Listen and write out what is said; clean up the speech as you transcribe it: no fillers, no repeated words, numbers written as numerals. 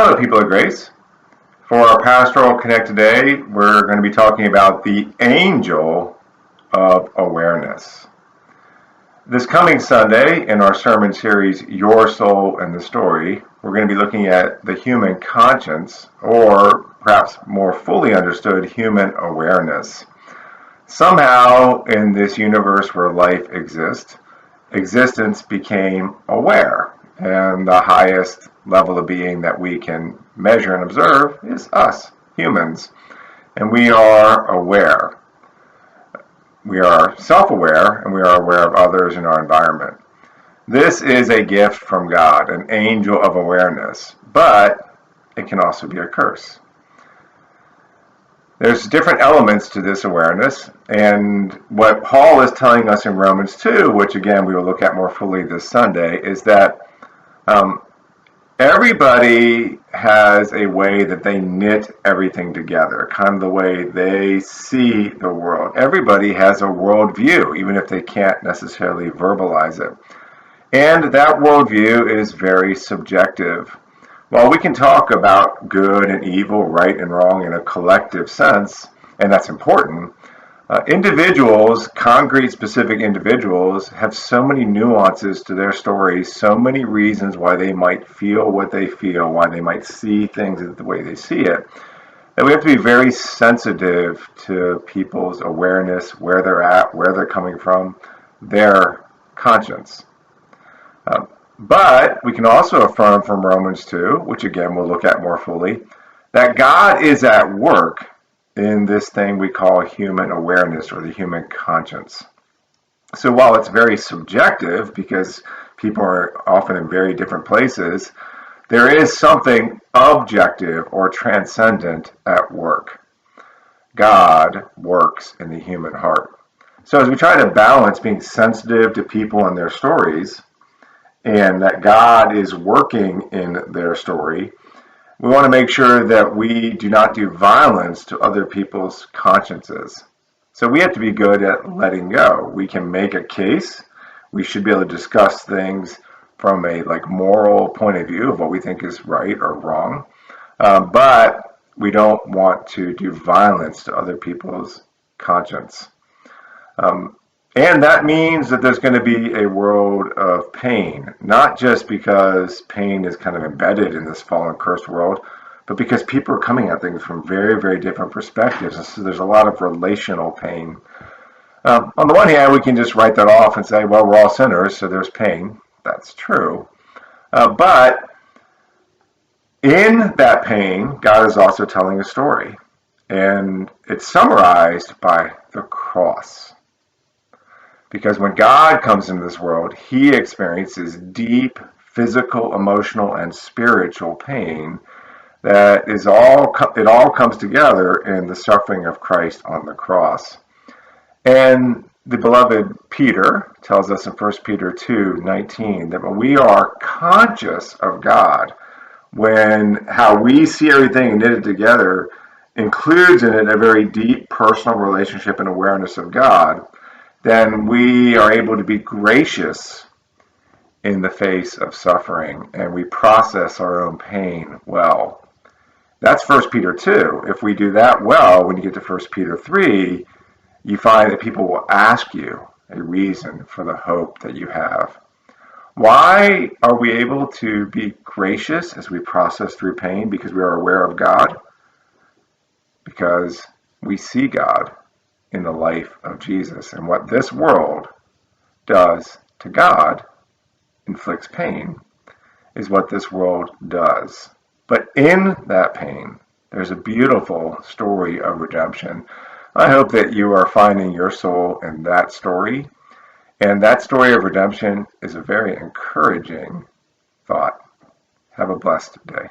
Hello, people of grace. For our Pastoral Connect today, we're going to be talking about the angel of awareness. This coming Sunday, in our sermon series, Your Soul and the Story, we're going to be looking at the human conscience, or perhaps more fully understood, human awareness. Somehow, in this universe where life exists, existence became aware, and the highest level of being that we can measure and observe is us, humans, and we are aware. We are self-aware, and we are aware of others in our environment. This is a gift from God, an angel of awareness, but it can also be a curse. There's different elements to this awareness, and what Paul is telling us in Romans 2, which again we will look at more fully this Sunday, is that everybody has a way that they knit everything together, kind of the way they see the world. Everybody has a worldview, even if they can't necessarily verbalize it. And that worldview is very subjective. While we can talk about good and evil, right and wrong in a collective sense, and that's important, individuals, concrete specific individuals, have so many nuances to their stories, so many reasons why they might feel what they feel, why they might see things the way they see it, that we have to be very sensitive to people's awareness, where they're at, where they're coming from, their conscience. But we can also affirm from Romans 2, which again we'll look at more fully, that God is at work in this thing we call human awareness or the human conscience. So while it's very subjective because people are often in very different places, there is something objective or transcendent at work. God works in the human heart. So as we try to balance being sensitive to people and their stories, and that God is working in their story, we want to make sure that we do not do violence to other people's consciences. So we have to be good at letting go. We can make a case. We should be able to discuss things from a moral point of view of what we think is right or wrong. But we don't want to do violence to other people's conscience. And that means that there's going to be a world of pain, not just because pain is kind of embedded in this fallen, cursed world, but because people are coming at things from very, very different perspectives. And so there's a lot of relational pain. On the one hand, we can just write that off and say, well, we're all sinners, so there's pain. That's true. But in that pain, God is also telling a story. And it's summarized by the cross. Because when God comes into this world, he experiences deep physical, emotional, and spiritual pain that it all comes together in the suffering of Christ on the cross. And the beloved Peter tells us in 1 Peter 2:19 that when we are conscious of God, when how we see everything and knit it together includes in it a very deep personal relationship and awareness of God, then we are able to be gracious in the face of suffering, and we process our own pain well. That's 1 Peter 2. If we do that well, when you get to 1 Peter 3, you find that people will ask you a reason for the hope that you have. Why are we able to be gracious as we process through pain? Because we are aware of God. Because we see God in the life of Jesus. And what this world does to God, inflicts pain, is what this world does. But in that pain, there's a beautiful story of redemption. I hope that you are finding your soul in that story. And that story of redemption is a very encouraging thought. Have a blessed day.